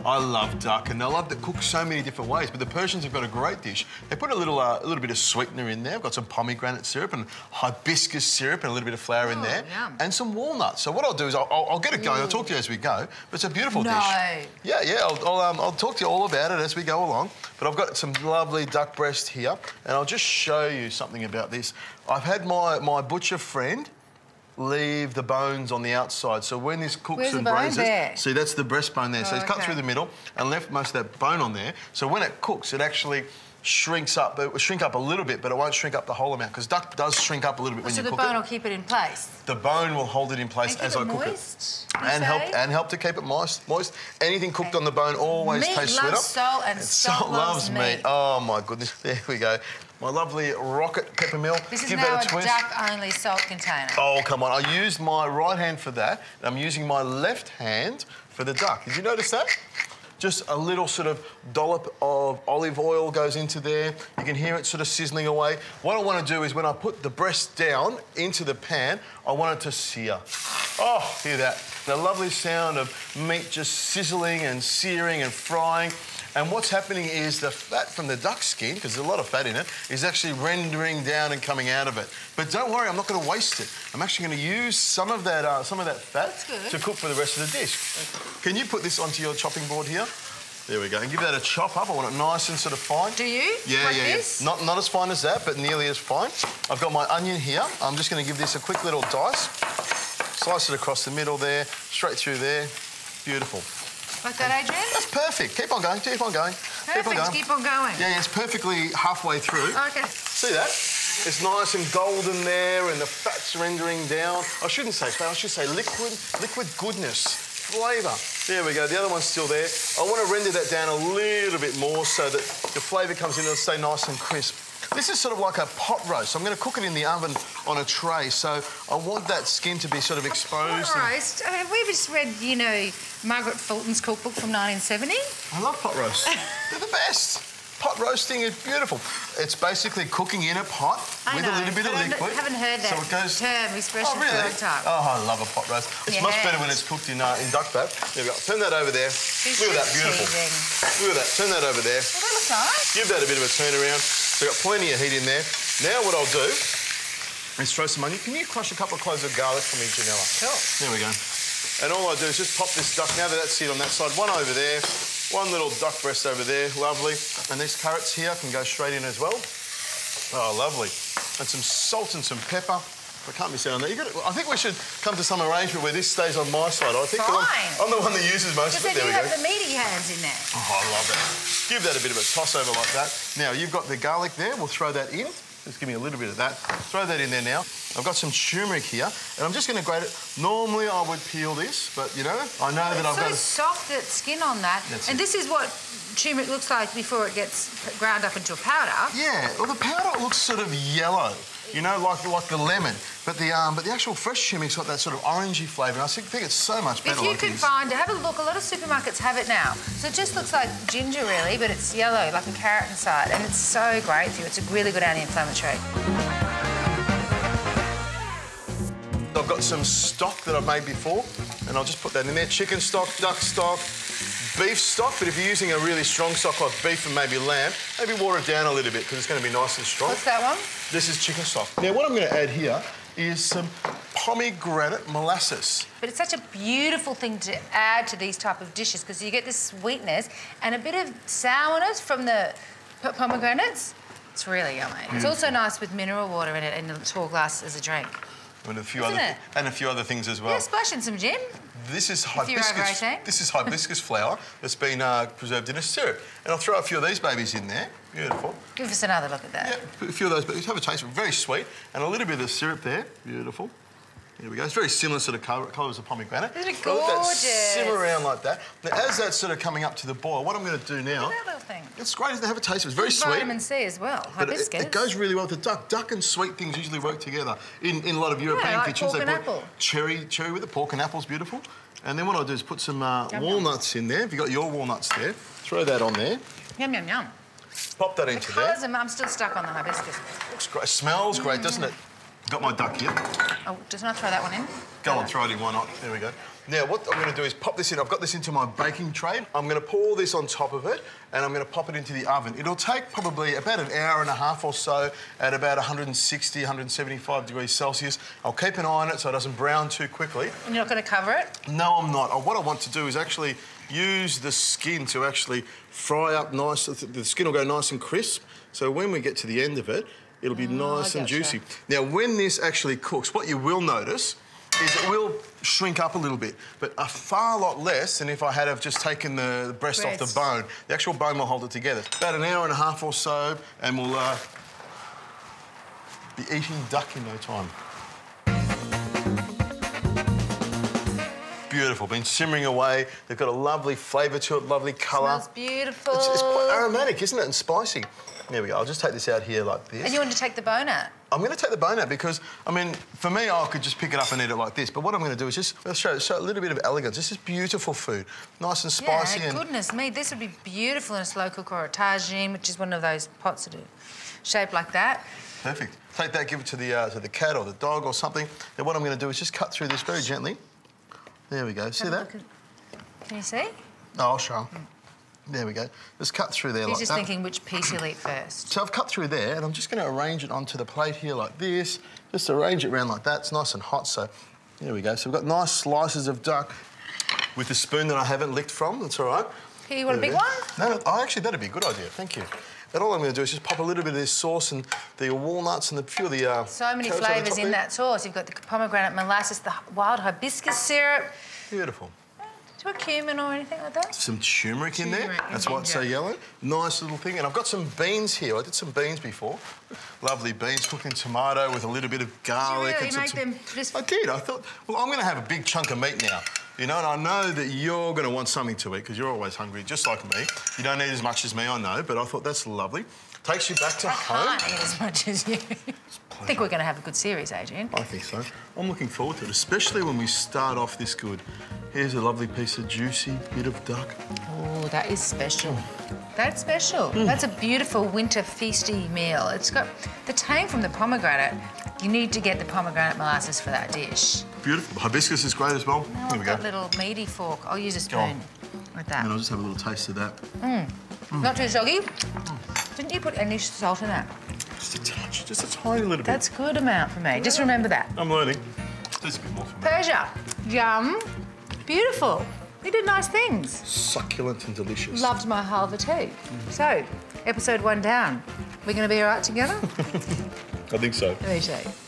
I love duck, and they love to cook so many different ways. But the Persians have got a great dish. They put a little bit of sweetener in there. I've got some pomegranate syrup and hibiscus syrup and a little bit of flour in there, and some walnuts. So what I'll do is I'll get it going. I'll talk to you as we go. But it's a beautiful dish. Yeah. I'll talk to you all about it as we go along. But I've got some lovely duck breast here, and I'll just show you something about this. I've had my butcher friend leave the bones on the outside. So when this cooks and braised, see, that's the breastbone there. So it's cut through the middle and left most of that bone on there. So when it cooks, it actually shrinks up. It will shrink up a little bit, but it won't shrink up the whole amount, because duck does shrink up a little bit when you cook it. So the bone will keep it in place? The bone will hold it in place as I cook it. And help to keep it moist. Anything cooked on the bone always tastes sweeter. Meat loves salt, and salt loves meat. Oh, my goodness. There we go. My lovely rocket pepper mill. This is now a duck-only salt container. Oh, come on. I used my right hand for that, and I'm using my left hand for the duck. Did you notice that? Just a little sort of dollop of olive oil goes into there. You can hear it sort of sizzling away. What I want to do is when I put the breast down into the pan, I want it to sear. Oh, hear that. The lovely sound of meat just sizzling and searing and frying. And what's happening is the fat from the duck skin, because there's a lot of fat in it, is actually rendering down and coming out of it. But don't worry, I'm not going to waste it. I'm actually going to use some of that fat to cook for the rest of the dish. Can you put this onto your chopping board here? There we go. And give that a chop up. I want it nice and sort of fine. Do you? Yeah. Not as fine as that, but nearly as fine. I've got my onion here. I'm just going to give this a quick little dice. Slice it across the middle there, straight through there. Beautiful. Like that, Adrian? That's perfect. Keep on going, keep on going. Perfect, keep on going. Yeah, it's perfectly halfway through. OK. See that? It's nice and golden there, and the fat's rendering down. I shouldn't say fat, I should say liquid goodness, flavour. There we go, the other one's still there. I want to render that down a little bit more so that the flavour comes in and it'll stay nice and crisp. This is sort of like a pot roast. I'm going to cook it in the oven on a tray, so I want that skin to be sort of exposed. Pot roast? Have we just read, you know, Margaret Fulton's cookbook from 1970? I love pot roasts. They're the best. Pot roasting is beautiful. It's basically cooking in a pot with a little bit of liquid. I haven't heard that expression for a long time. Oh, I love a pot roast. It's much better when it's cooked in duck fat. There we go. Turn that over there. Look at that, beautiful. Look at that. Turn that over there. Well, that looks nice. Give that a bit of a turn around. So we've got plenty of heat in there. Now what I'll do is throw some onion. Can you crush a couple of cloves of garlic for me, Janella? Sure. There we go. And all I do is just pop this duck. Now that that's seared on that side, one over there. One little duck breast over there, lovely. And these carrots here can go straight in as well. Oh, lovely. And some salt and some pepper. I can't miss out on that. I think we should come to some arrangement where this stays on my side. I think I'm the one that uses most of it. There we go. Because then you have the meaty hands in there. Oh, I love it. Give that a bit of a toss over like that. Now, you've got the garlic there. We'll throw that in. Just give me a little bit of that. Throw that in there now. I've got some turmeric here, and I'm just going to grate it. Normally, I would peel this, but, you know, I know that I've got... It's so soft, that skin on that. And this is what turmeric looks like before it gets ground up into a powder. Yeah, well, the powder looks sort of yellow, you know, like the lemon. But the actual fresh turmeric's got that sort of orangey flavour, and I think it's so much better. If you can find it, have a look. A lot of supermarkets have it now. So it just looks like ginger, really, but it's yellow, like a carrot inside, and it's so great for you. It's a really good anti-inflammatory. I've got some stock that I've made before, and I'll just put that in there. Chicken stock, duck stock, beef stock, but if you're using a really strong stock like beef and maybe lamb, maybe water it down a little bit because it's going to be nice and strong. What's that one? This is chicken stock. Now, what I'm going to add here is some pomegranate molasses. But it's such a beautiful thing to add to these type of dishes because you get this sweetness and a bit of sourness from the pomegranates. It's really yummy. It's also nice with mineral water in it and a tall glass as a drink. And a few other things as well. Yeah, splash in some gin. This is hibiscus. This is hibiscus flower that's been preserved in a syrup. And I'll throw a few of these babies in there. Beautiful. Give us another look at that. Yeah, put a few of those babies. Have a taste. Very sweet. And a little bit of syrup there. Beautiful. Here we go. It's very similar sort of colour as the pomegranate. Isn't it gorgeous? Let that simmer around like that. Now, as that's sort of coming up to the boil, what I'm going to do now... Look at that little thing. It's great to have a taste. It's very sweet. Vitamin C as well. Hibiscus. It goes really well with the duck. Duck and sweet things usually work together. In a lot of European kitchens, they put cherry with the pork and apple's beautiful. And then what I'll do is put some walnuts in there. If you've got your walnuts there, throw that on there. Yum, yum, yum. Pop that into there. I'm still stuck on the hibiscus. Looks great. Smells great, doesn't it? Got my duck here. Oh, just not throw that one in. Go on, throw it in, why not? There we go. Now, what I'm going to do is pop this in. I've got this into my baking tray. I'm going to pour this on top of it, and I'm going to pop it into the oven. It'll take probably about an hour and a half or so at about 160, 175 degrees Celsius. I'll keep an eye on it so it doesn't brown too quickly. And you're not going to cover it? No, I'm not. What I want to do is actually use the skin to actually fry up nice. The skin will go nice and crisp. So when we get to the end of it, it'll be nice and juicy. Now, when this actually cooks, what you will notice is it will shrink up a little bit, but a far lot less than if I had have just taken the breast off the bone. The actual bone will hold it together. About an hour and a half or so, and we'll be eating duck in no time. Beautiful, been simmering away. They've got a lovely flavour to it, lovely colour. Smells beautiful. It's quite aromatic, isn't it, and spicy. There we go. I'll just take this out here like this. And you want to take the bone out? I'm going to take the bone out because, I mean, for me, I could just pick it up and eat it like this. But what I'm going to do is just show a little bit of elegance. This is beautiful food, nice and spicy. Yeah, goodness me, this would be beautiful in a slow cook or a tagine, which is one of those pots that are shaped like that. Perfect. Take that, give it to the cat or the dog or something. Then what I'm going to do is just cut through this very gently. There we go. See that? Can you see? Oh, I'll show. There we go. Just cut through there like that. He's just thinking which piece he'll eat first. So I've cut through there, and I'm just going to arrange it onto the plate here like this. Just arrange it around like that. It's nice and hot, so there we go. So we've got nice slices of duck with the spoon that I haven't licked from. That's all right. Here, you want a big one? No, actually, that'd be a good idea. Thank you. And all I'm going to do is just pop a little bit of this sauce and the walnuts and a few of the... so many flavours in that sauce. You've got the pomegranate molasses, the wild hibiscus syrup. Beautiful. Do you want cumin or anything like that? Some turmeric in there. That's why it's so yellow. Nice little thing. And I've got some beans here. I did some beans before. Lovely beans cooked in tomato with a little bit of garlic. Did you really make them just... I did. I thought, well, I'm going to have a big chunk of meat now. You know, and I know that you're going to want something to eat because you're always hungry, just like me. You don't eat as much as me, I know, but I thought that's lovely. Takes you back to home. I can't eat as much as you. I think we're going to have a good series, Adrian. I think so. I'm looking forward to it, especially when we start off this good. Here's a lovely piece of juicy bit of duck. Oh, that is special. That's special. That's a beautiful winter feasty meal. It's got the tang from the pomegranate. You need to get the pomegranate molasses for that dish. Beautiful. Hibiscus is great as well. Now Here we go. I've got a little meaty fork. I'll use a spoon with that. And I'll just have a little taste of that. Not too soggy. Didn't you put any salt in that? Just a touch, just a tiny little bit. That's a good amount for me. Just remember that. I'm learning. There's a bit more for me. Persia. Yum. Beautiful. You did nice things. Succulent and delicious. Loved my halva too. So, episode 1 down. We're going to be all right together? I think so. Let me show you.